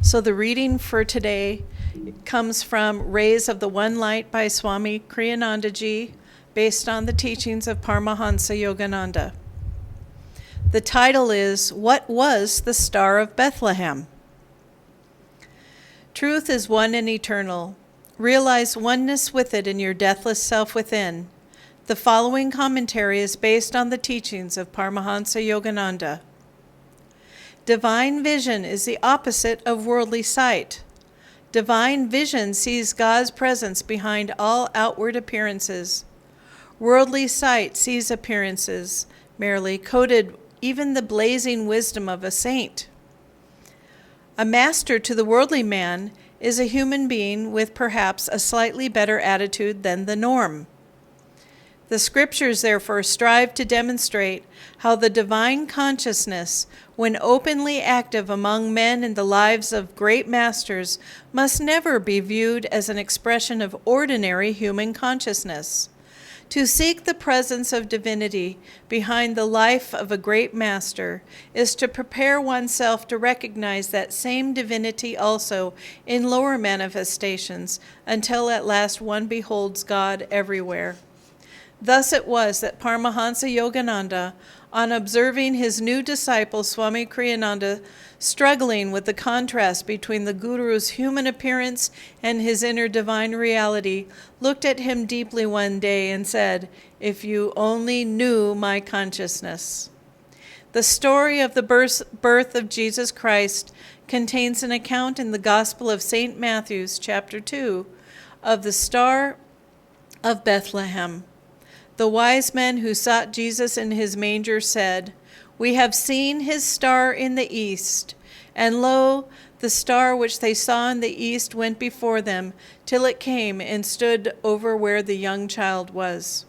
So the reading for today comes from Rays of the One Light by Swami Kriyanandaji, based on the teachings of Paramahansa Yogananda. The title is, What Was the Star of Bethlehem? Truth is one and eternal. Realize oneness with it in your deathless self within. The following commentary is based on the teachings of Paramahansa Yogananda. Divine vision is the opposite of worldly sight. Divine vision sees God's presence behind all outward appearances. Worldly sight sees appearances, merely coded even the blazing wisdom of a saint. A master to the worldly man is a human being with perhaps a slightly better attitude than the norm. The scriptures, therefore, strive to demonstrate how the divine consciousness, when openly active among men in the lives of great masters, must never be viewed as an expression of ordinary human consciousness. To seek the presence of divinity behind the life of a great master is to prepare oneself to recognize that same divinity also in lower manifestations, until at last one beholds God everywhere. Thus it was that Paramahansa Yogananda, on observing his new disciple Swami Kriyananda struggling with the contrast between the Guru's human appearance and his inner divine reality, looked at him deeply one day and said, "If you only knew my consciousness." The story of the birth of Jesus Christ contains an account in the Gospel of St. Matthew, chapter 2, of the Star of Bethlehem. The wise men who sought Jesus in his manger said, "We have seen his star in the east." And lo, the star which they saw in the east went before them, till it came and stood over where the young child was.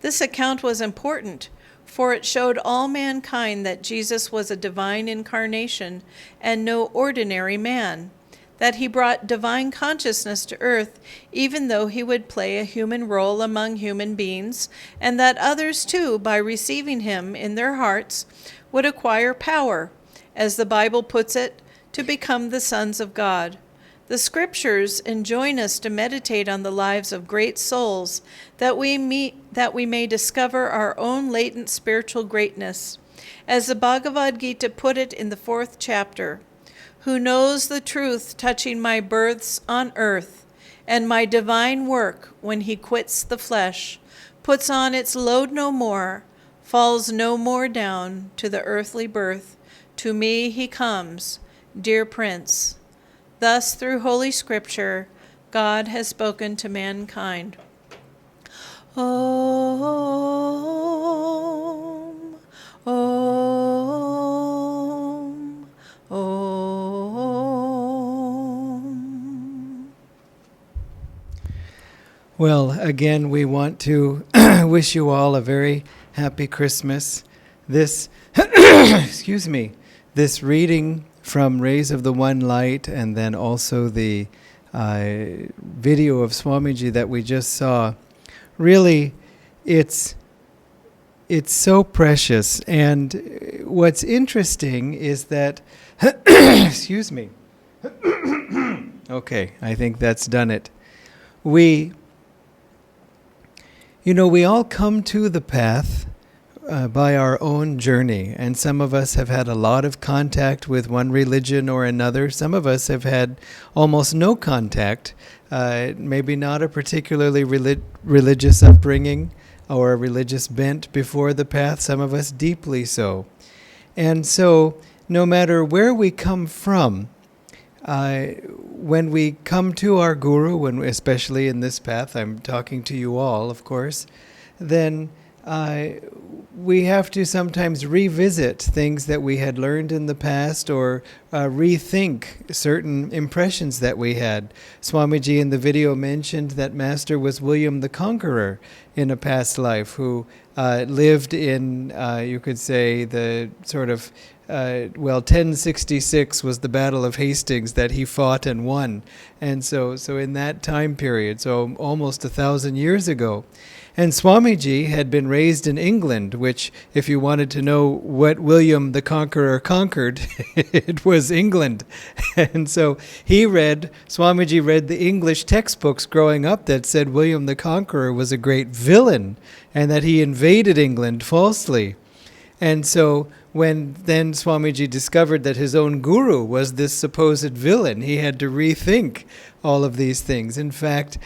This account was important, for it showed all mankind that Jesus was a divine incarnation and no ordinary man, that he brought divine consciousness to earth, even though he would play a human role among human beings, and that others too, by receiving him in their hearts, would acquire power, as the Bible puts it, to become the sons of God. The scriptures enjoin us to meditate on the lives of great souls, that we may discover our own latent spiritual greatness. As the Bhagavad Gita put it in the 4th chapter, "Who knows the truth touching my births on earth, and my divine work when he quits the flesh, puts on its load no more, falls no more down to the earthly birth. To me he comes, dear Prince." Thus, through Holy Scripture, God has spoken to mankind. Om, Om, Om. Well, again, we want to wish you all a very happy Christmas. This, this reading from Rays of the One Light, and then also the video of Swamiji that we just saw, really, it's so precious. And what's interesting is that, okay, I think that's done it. We all come to the path by our own journey, and some of us have had a lot of contact with one religion or another. Some of us have had almost no contact, maybe not a particularly religious upbringing or a religious bent before the path, some of us deeply so. And so, no matter where we come from, when we come to our Guru, especially in this path, I'm talking to you all, of course, then we have to sometimes revisit things that we had learned in the past, or rethink certain impressions that we had. Swamiji in the video mentioned that Master was William the Conqueror in a past life, who lived in, you could say, the sort of 1066 was the Battle of Hastings that he fought and won. And so in that time period, so almost 1,000 years ago. And Swamiji had been raised in England, which, if you wanted to know what William the Conqueror conquered, it was England. And so Swamiji read the English textbooks growing up that said William the Conqueror was a great villain and that he invaded England falsely. And so when then Swamiji discovered that his own guru was this supposed villain, he had to rethink all of these things. In fact,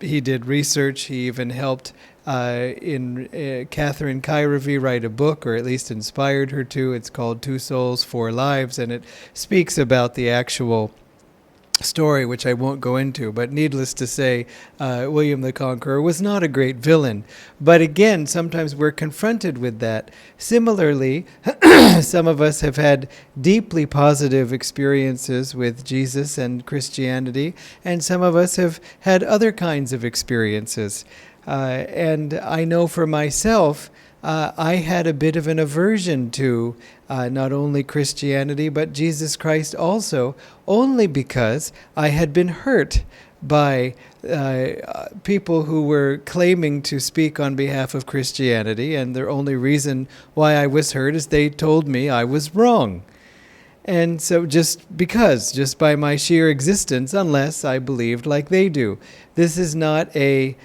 he did research. He even helped Catherine Kairavy write a book, or at least inspired her to. It's called 2 Souls, 4 Lives, and it speaks about the actual story, which I won't go into, but needless to say, William the Conqueror was not a great villain. But again, sometimes we're confronted with that. Similarly, some of us have had deeply positive experiences with Jesus and Christianity, and some of us have had other kinds of experiences. And I know for myself, I had a bit of an aversion to not only Christianity, but Jesus Christ also, only because I had been hurt by people who were claiming to speak on behalf of Christianity, and the only reason why I was hurt is they told me I was wrong. And so just by my sheer existence, unless I believed like they do. This is not an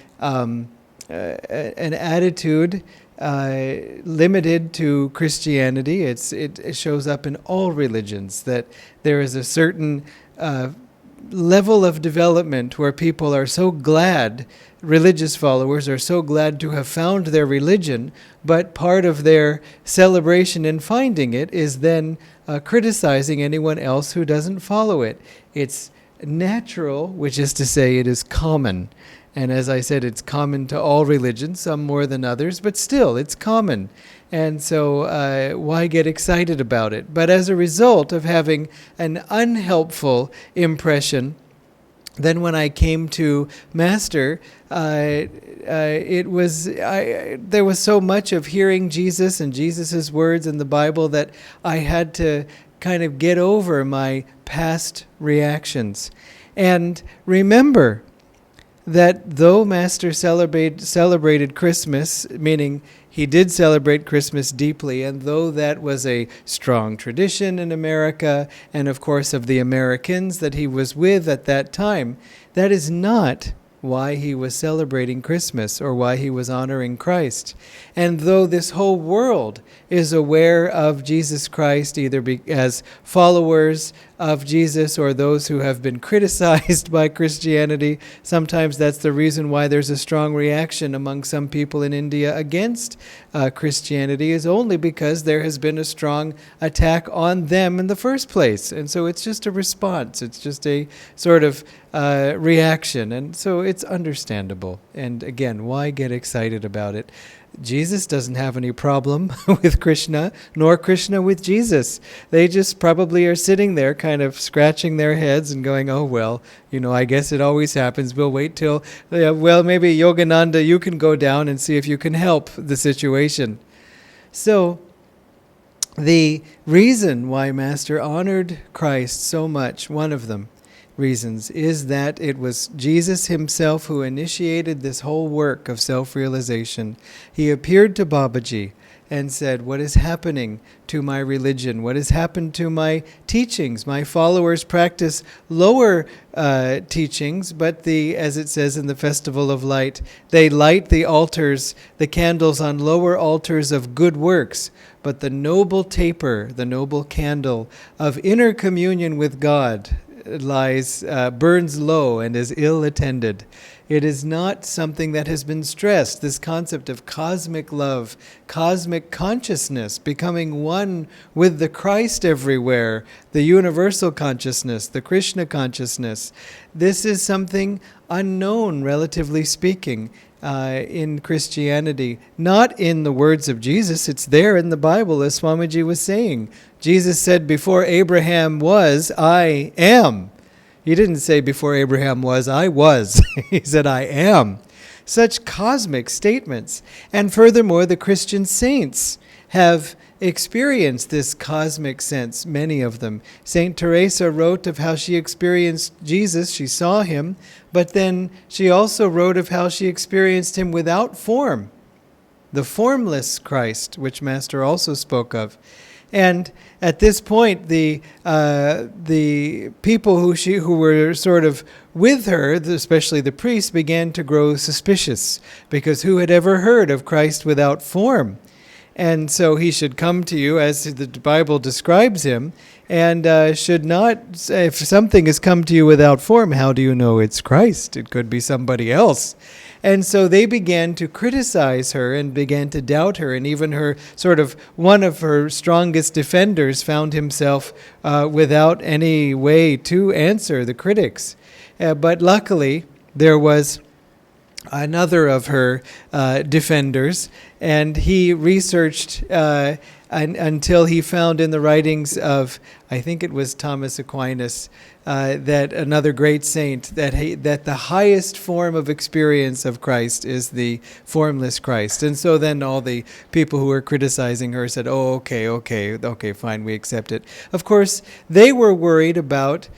attitude limited to Christianity. It shows up in all religions, that there is a certain level of development where people are so glad, religious followers are so glad to have found their religion, but part of their celebration in finding it is then criticizing anyone else who doesn't follow it. It's natural, which is to say it is common. And as I said, it's common to all religions, some more than others, but still, it's common. And so why get excited about it? But as a result of having an unhelpful impression, then when I came to Master, there was so much of hearing Jesus and Jesus' words in the Bible that I had to kind of get over my past reactions. And remember that though Master celebrated Christmas, meaning he did celebrate Christmas deeply, and though that was a strong tradition in America, and of course of the Americans that he was with at that time, that is not why he was celebrating Christmas or why he was honoring Christ. And though this whole world is aware of Jesus Christ, either as followers of Jesus or those who have been criticized by Christianity, sometimes that's the reason why there's a strong reaction among some people in India against Christianity, is only because there has been a strong attack on them in the first place. And so it's just a response. It's just a sort of reaction. And so it's understandable. And again, why get excited about it? Jesus doesn't have any problem with Krishna, nor Krishna with Jesus. They just probably are sitting there kind of scratching their heads and going, oh, well, I guess it always happens. We'll wait till, maybe Yogananda, you can go down and see if you can help the situation. So the reason why Master honored Christ so much, one of them, reasons, is that it was Jesus himself who initiated this whole work of self-realization. He appeared to Babaji and said, what is happening to my religion? What has happened to my teachings? My followers practice lower teachings, but as it says in the Festival of Light, they light the altars, the candles on lower altars of good works, but the noble taper, the noble candle of inner communion with God burns low and is ill attended. It is not something that has been stressed. This concept of cosmic love, cosmic consciousness, becoming one with the Christ everywhere, the universal consciousness, the Krishna consciousness. This is something unknown, relatively speaking, in Christianity. Not in the words of Jesus. It's there in the Bible, as Swamiji was saying. Jesus said, before Abraham was, I am. He didn't say before Abraham was, I was. He said, I am. Such cosmic statements. And furthermore, the Christian saints have experience this cosmic sense, many of them. Saint Teresa wrote of how she experienced Jesus. She saw him, but then she also wrote of how she experienced him without form, the formless Christ, which Master also spoke of. And at this point, the people who were sort of with her, especially the priests, began to grow suspicious, because who had ever heard of Christ without form? And so he should come to you as the Bible describes him, and should not, if something has come to you without form, how do you know it's Christ? It could be somebody else. And so they began to criticize her and began to doubt her, and even her one of her strongest defenders found himself without any way to answer the critics. But luckily, there was another of her defenders, and he researched until he found in the writings of, I think it was Thomas Aquinas, that another great saint, that the highest form of experience of Christ is the formless Christ. And so then all the people who were criticizing her said, oh, okay, fine, we accept it. Of course, they were worried about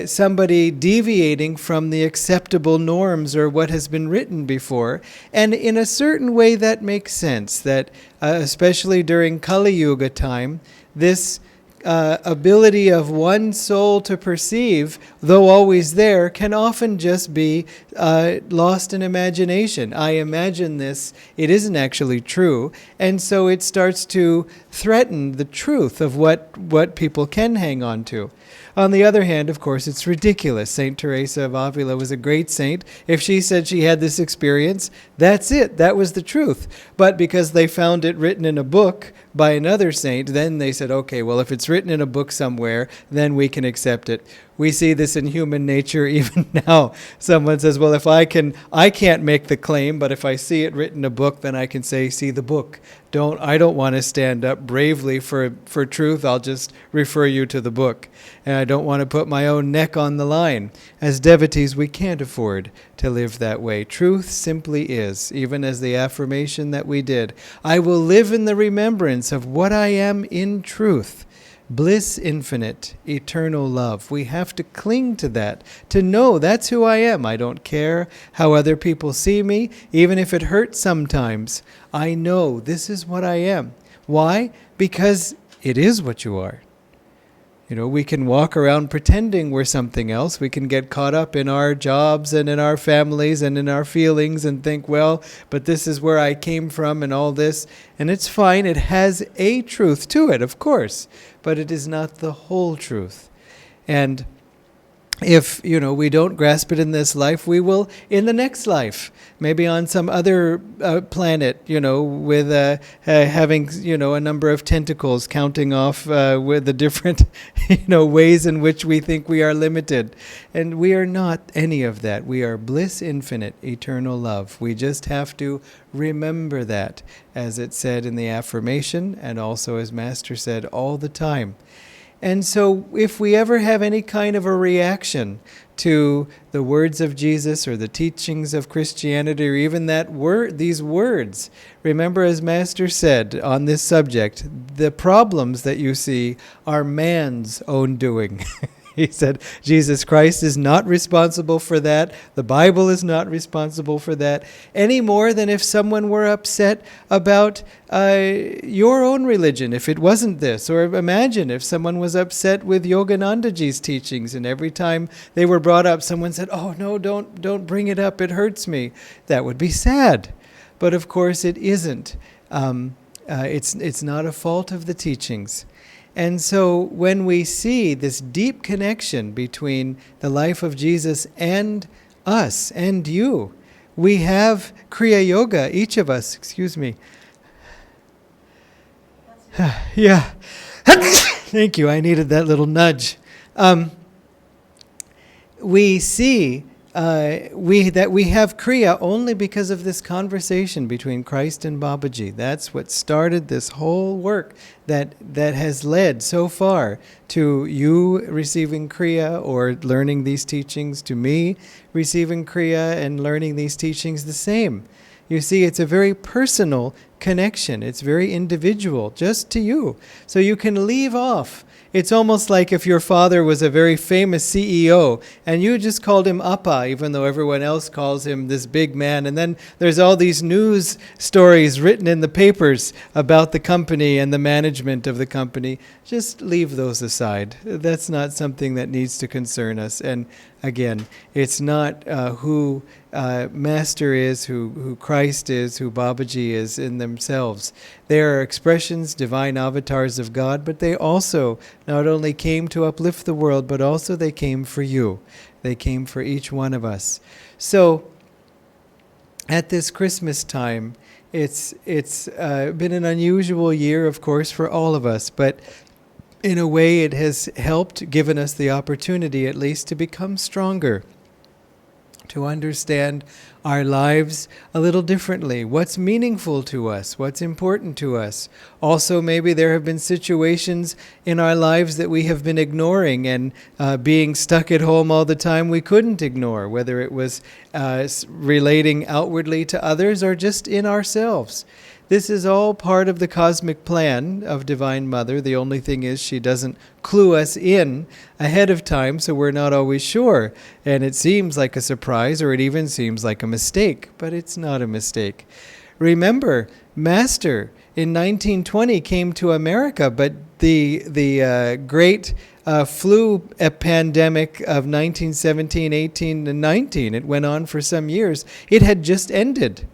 somebody deviating from the acceptable norms or what has been written before. And in a certain way that makes sense, that especially during Kali Yuga time, this ability of one soul to perceive, though always there, can often just be lost in imagination. I imagine this, it isn't actually true, and so it starts to threaten the truth of what people can hang on to. On the other hand, of course, it's ridiculous. Saint Teresa of Avila was a great saint. If she said she had this experience, that's it. That was the truth. But because they found it written in a book by another saint, then they said, okay, well, if it's written in a book somewhere, then we can accept it. We see this in human nature even now. Someone says, well, if I can't make the claim, but if I see it written in a book, then I can say, see the book. I don't want to stand up bravely for truth. I'll just refer you to the book. And I don't want to put my own neck on the line. As devotees, we can't afford to live that way. Truth simply is, even as the affirmation that we did. I will live in the remembrance of what I am in truth. Bliss infinite, eternal love. We have to cling to that, to know that's who I am. I don't care how other people see me, even if it hurts sometimes. I know this is what I am. Why? Because it is what you are. We can walk around pretending we're something else. We can get caught up in our jobs and in our families and in our feelings and think, well, but this is where I came from and all this. And it's fine. It has a truth to it, of course, but it is not the whole truth. And if, we don't grasp it in this life, we will in the next life, maybe on some other planet, with having, a number of tentacles counting off with the different, ways in which we think we are limited. And we are not any of that. We are bliss infinite, eternal love. We just have to remember that, as it said in the affirmation, and also as Master said all the time. And so if we ever have any kind of a reaction to the words of Jesus or the teachings of Christianity or even these words, remember, as Master said on this subject, the problems that you see are man's own doing. He said Jesus Christ is not responsible for that. The Bible is not responsible for that, any more than if someone were upset about your own religion, if it wasn't this. Or imagine if someone was upset with Yoganandaji's teachings, and every time they were brought up, someone said, oh, no, don't bring it up, it hurts me. That would be sad. But of course it isn't. It's not a fault of the teachings. And so when we see this deep connection between the life of Jesus and us and you, we have Kriya Yoga, each of us, excuse me. Yeah. Thank you, I needed that little nudge. We see that we have Kriya only because of this conversation between Christ and Babaji. That's what started this whole work that has led so far to you receiving Kriya or learning these teachings, to me receiving Kriya and learning these teachings the same. You see, it's a very personal connection. It's very individual, just to you. So you can leave off. It's almost like if your father was a very famous CEO and you just called him Appa, even though everyone else calls him this big man. And then there's all these news stories written in the papers about the company and the management of the company. Just leave those aside. That's not something that needs to concern us. And again, it's not who Master is, who Christ is, who Babaji is in themselves. They are expressions, divine avatars of God, but they also not only came to uplift the world, but also they came for you. They came for each one of us. So, at this Christmas time, it's been an unusual year, of course, for all of us, but in a way it has helped, given us the opportunity at least to become stronger, to understand our lives a little differently, what's meaningful to us, what's important to us. Also, maybe there have been situations in our lives that we have been ignoring and being stuck at home all the time we couldn't ignore, whether it was relating outwardly to others or just in ourselves. This is all part of the cosmic plan of Divine Mother. The only thing is she doesn't clue us in ahead of time, so we're not always sure. And it seems like a surprise, or it even seems like a mistake, but it's not a mistake. Remember, Master in 1920 came to America, but the great flu pandemic of 1917, 18, and 19, it went on for some years. It had just ended.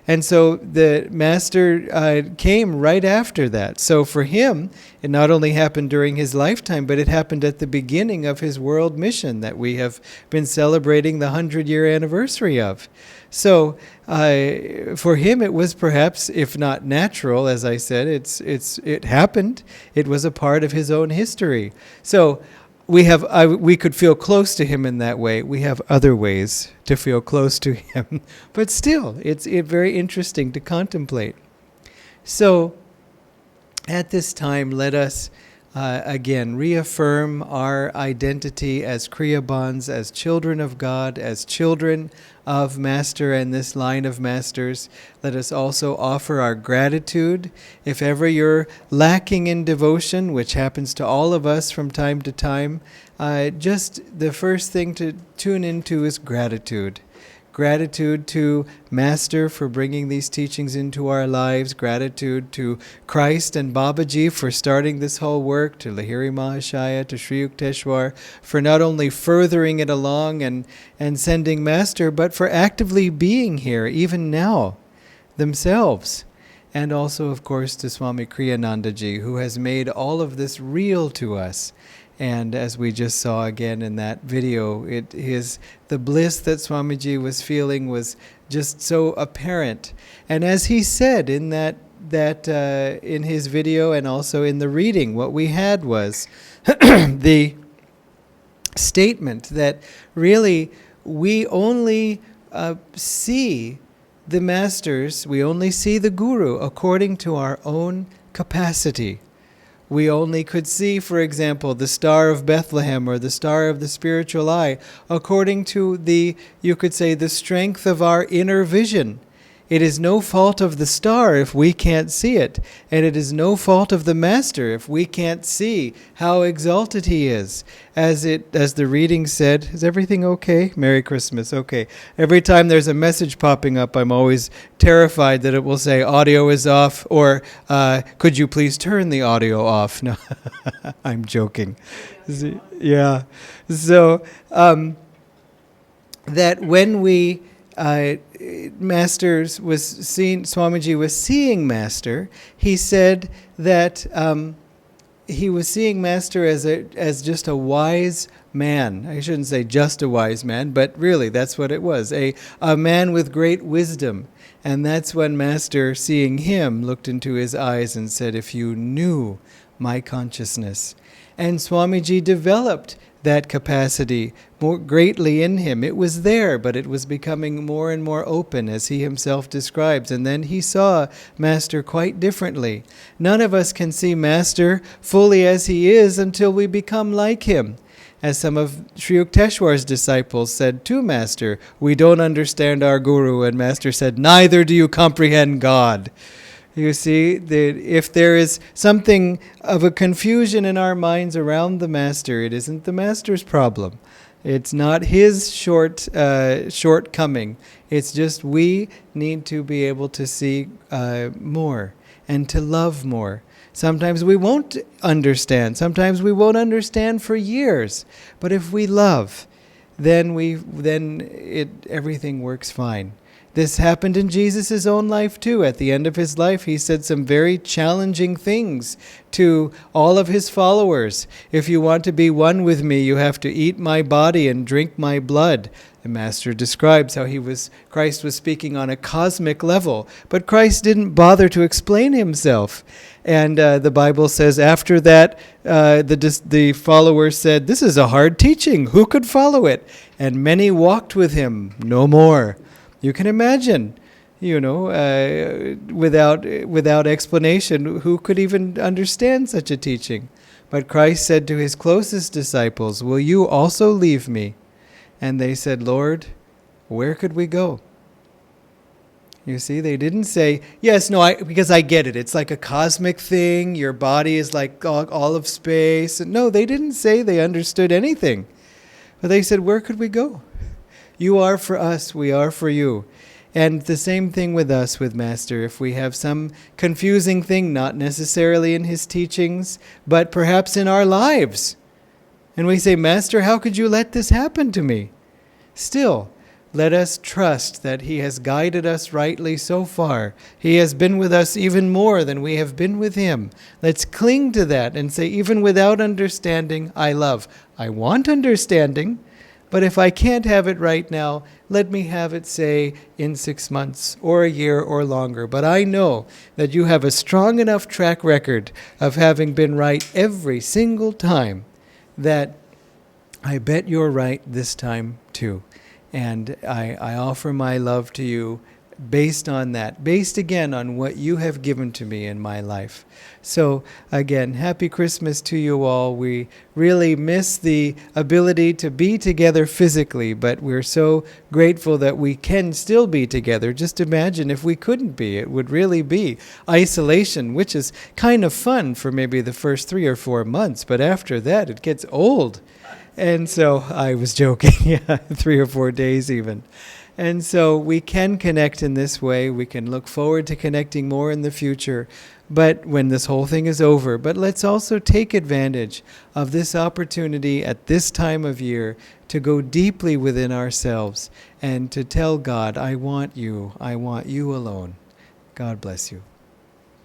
And so the Master came right after that. So for him, it not only happened during his lifetime, but it happened at the beginning of his world mission that we have been celebrating the 100-year anniversary of. So for him, it was perhaps, if not natural, as I said, it happened. It was a part of his own history. So we could feel close to him in that way. We have other ways to feel close to him. But still, it's very interesting to contemplate. So, at this time, let us again reaffirm our identity as Kriya Bonds, as children of God, as children of Master and this line of Masters. Let us also offer our gratitude. If ever you're lacking in devotion, which happens to all of us from time to time, just the first thing to tune into is gratitude. Gratitude to Master for bringing these teachings into our lives. Gratitude to Christ and Babaji for starting this whole work. To Lahiri Mahashaya, to Sri Yukteswar for not only furthering it along and sending Master, but for actively being here, even now, themselves. And also, of course, to Swami Kriyanandaji, who has made all of this real to us. And as we just saw again in that video, the bliss that Swamiji was feeling was just so apparent. And as he said in that in his video and also in the reading, what we had was the statement that really we only see the Masters, we only see the Guru according to our own capacity. We only could see, for example, the Star of Bethlehem or the Star of the Spiritual Eye according to you could say, the strength of our inner vision. It is no fault of the star if we can't see it, and it is no fault of the Master if we can't see how exalted he is. As the reading said, is everything okay? Merry Christmas. Okay. Every time there's a message popping up, I'm always terrified that it will say audio is off, or could you please turn the audio off? No, I'm joking. Yeah. So that when we Swamiji was seeing Master, he said that he was seeing Master as just a wise man. I shouldn't say just a wise man, but really that's what it was, a man with great wisdom. And that's when Master, seeing him, looked into his eyes and said, "If you knew my consciousness." And Swamiji developed that capacity more greatly in him. It was there, but it was becoming more and more open, as he himself describes. And then he saw Master quite differently. None of us can see Master fully as he is until we become like him. As some of Sri Yukteswar's disciples said to Master, "We don't understand our Guru," and Master said, "Neither do you comprehend God." You see, that if there is something of a confusion in our minds around the Master, it isn't the Master's problem. It's not his shortcoming. It's just we need to be able to see more and to love more. Sometimes we won't understand. Sometimes we won't understand for years. But if we love, then everything works fine. This happened in Jesus' own life too. At the end of his life, he said some very challenging things to all of his followers. "If you want to be one with me, you have to eat my body and drink my blood." The Master describes how Christ was speaking on a cosmic level, but Christ didn't bother to explain himself. And the Bible says after that, the followers said, "This is a hard teaching. Who could follow it?" And many walked with him no more. You can imagine, without explanation, who could even understand such a teaching? But Christ said to his closest disciples, "Will you also leave me?" And they said, "Lord, where could we go?" You see, they didn't say, "Yes, no, because I get it. It's like a cosmic thing. Your body is like all of space." No, they didn't say they understood anything. But they said, "Where could we go? You are for us, we are for you." And the same thing with us, with Master. If we have some confusing thing, not necessarily in his teachings, but perhaps in our lives, and we say, "Master, how could you let this happen to me?" Still, let us trust that he has guided us rightly so far. He has been with us even more than we have been with him. Let's cling to that and say, even without understanding, I love. I want understanding. But if I can't have it right now, let me have it, say, in 6 months or a year or longer. But I know that you have a strong enough track record of having been right every single time that I bet you're right this time too. And I offer my love to you based on that, based again on what you have given to me in my life. So again, happy Christmas to you all. We really miss the ability to be together physically, but we're so grateful that we can still be together. Just imagine if we couldn't be. It would really be isolation, which is kind of fun for maybe the first 3 or 4 months, but after that it gets old. And so I was joking, yeah, 3 or 4 days even. And so we can connect in this way. We can look forward to connecting more in the future, but when this whole thing is over. But let's also take advantage of this opportunity at this time of year to go deeply within ourselves and to tell God, I want you alone. God bless you.